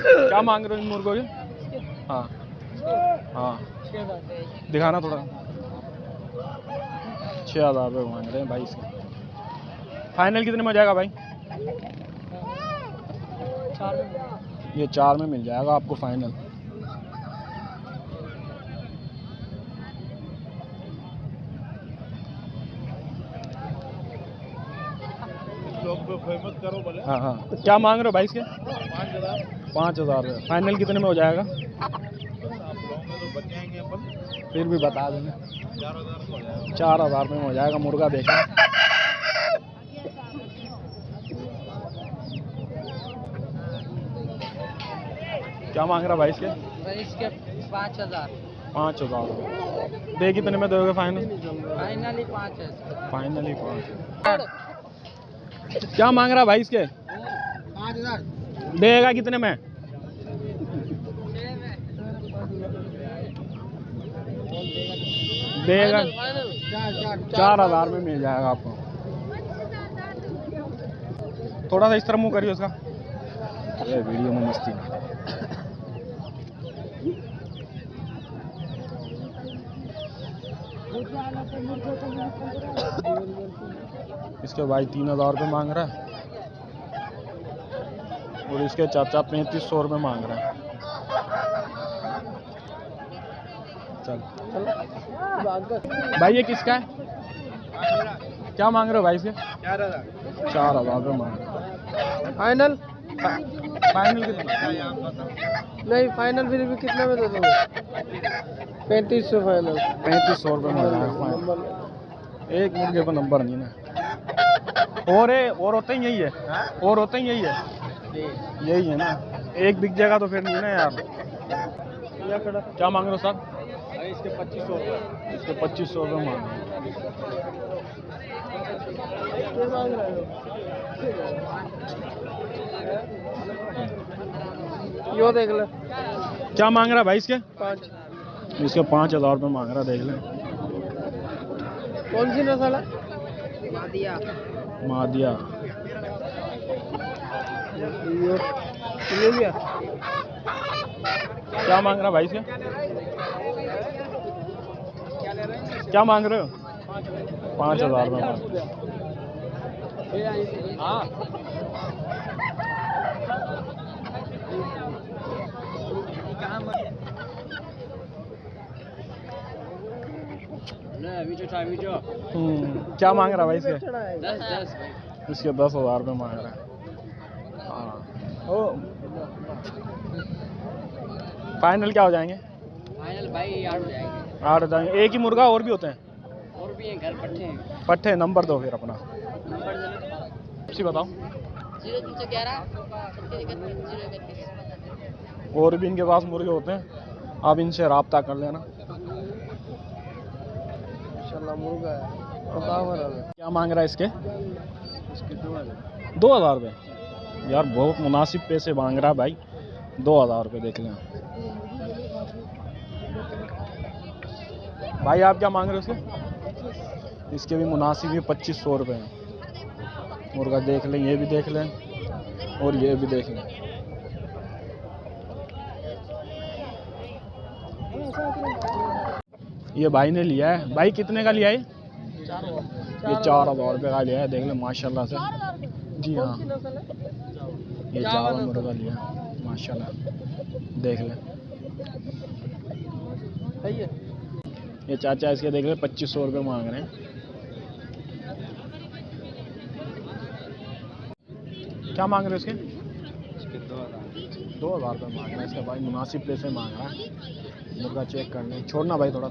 क्या मांग रहे हो इन मुर्गों के? हाँ हाँ दिखाना थोड़ा। 6,000 रुपये मांग रहे हैं भाई इसके। फाइनल कितने में हो जाएगा भाई? ये 4 में मिल जाएगा आपको फाइनल। करो बोले। हाँ हाँ क्या मांग रहे हो भाई इसके? 5,000। 5,000 रुपये। फाइनल कितने में हो जाएगा? आप लोगों तो बच जाएंगे अपन। फिर भी बता देना। 4,000 में हो जाएगा। 4,000 में हो जाएगा। मुर्गा देखना। क्या मांग रहा भाई इसके? इसके 5,000। 5,000 दे कितने में दोगे फाइनल? फाइनली 5 है। फाइनली 5। क्या मांग रहा भाई इसके? 5,000 देगा कितने में? देगा 4,000 में मिल जाएगा आपको। थोड़ा सा इस तरह मुंह करिए उसका। ये वीडियो में मस्ती ना। इसके भाई 3,000 रुपये मांग रहा है और इसके चाचा 3,500 रुपये मांग रहा है। चल भाई ये किसका है? क्या मांग रहे हो भाई इसके? 4,000 रुपये मांग रहे हैं। फाइनल फाइनल कितना? नहीं, फाइनल फिर भी कितने में दे दोगे? 3,500 फाइनल। 3,500 रुपये मांग रहा है फाइनल। एक मुर्गे पर नंबर नहीं ना। और होते ही यही है। और होते ही यही है। यही है ना। एक बिक जाएगा तो फिर नहीं ना यार। क्या मांग रहे हो सर? इसके 2,500 रुपये। इसके 2,500 रुपये मांग रहे हैं। यो देख ले। क्या मांग रहा है भाई इसके? 5। इसके 5,000 रुपये मांग रहा है। देख लें कौन सी नस्ल है? मादिया। मादिया। यो ले लिया। क्या मांग रहा है भाई इसके? क्या मांग रहे हो? 5,000 रुपये मांग रहे हैं। हाँ क्या मांग रहा है भाई इसके? 10। इसके 10,000 रुपये मांग रहा है। हाँ ओ फाइनल क्या हो जाएंगे? फाइनल भाई 8 हो जाएंगे। 8 हो जाएंगे। एक ही मुर्गा और भी होते हैं? और भी हैं, घर पट्टे हैं। पट्टे नंबर दो फिर अपना। नंबर बताओ। 0311 3731। और भी इनके पास मुर्गे होते हैं, आप इनसे रब्ता कर लेना। इंशाल्लाह मुर्गा है। क्या मांग रहा है इसके? 2,000 रुपये। यार बहुत मुनासिब पैसे मांग रहा है भाई। 2,000 रुपये देख लें भाई। आप क्या मांग रहे हो इसके? इसके भी मुनासिब ही 2,500 रुपये हैं। मुर्गा देख लें, ये भी देख लें और ये भी देख लें। ये भाई ने लिया है। भाई कितने का लिया है? ये 4,000 रुपये का लिया है। देख लें माशाल्लाह से। जी हाँ ये चावल मुर्गा लिया माशाल्लाह। देख लें ये चाचा इसके देख लें 2,500 रुपये मांग रहे हैं। क्या मांग रहे हो इसके? 2,000 रुपये मांग रहे हैं इसका भाई। मुनासिब पैसे मांग रहा है। मुर्गा चेक कर लें। छोड़ना भाई थोड़ा।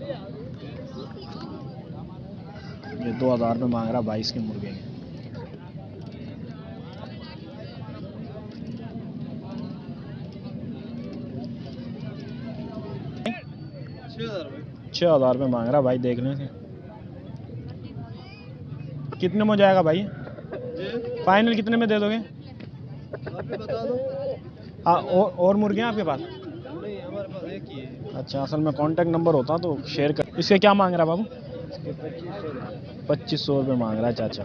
ये 2,000 रुपये मांग रहा है 22 के मुर्गे के। छः हज़ार रुपये मांग रहा भाई। देखने से कितने में हो जाएगा भाई? फाइनल कितने में दे दोगे? बता दो। हाँ और मुर्गे हैं आपके पास? नहीं, हमारे पास एक ही है। अच्छा असल में कांटेक्ट नंबर होता तो शेयर कर। इसके क्या मांग रहा है बाबू? 2,500 रुपये मांग रहा है चाचा।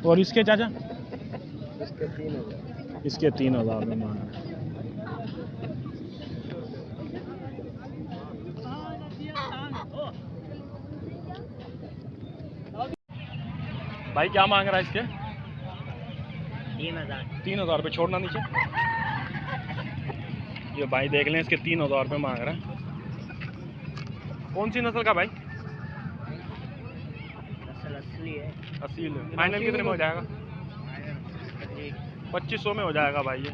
और इसके चाचा? इसके 3000। इसके 3000 में मांग रहे हैं। भाई क्या मांग रहा है इसके? 3000। 3000 रुपये, छोड़ना नीचे। ये भाई देख लें, इसके 3000 रुपये मांग रहा है। कौन सी नस्ल का भाई? नस्ल असली है। असील है। फाइनल कितने में हो जाएगा? 2500 में हो जाएगा भाई ये।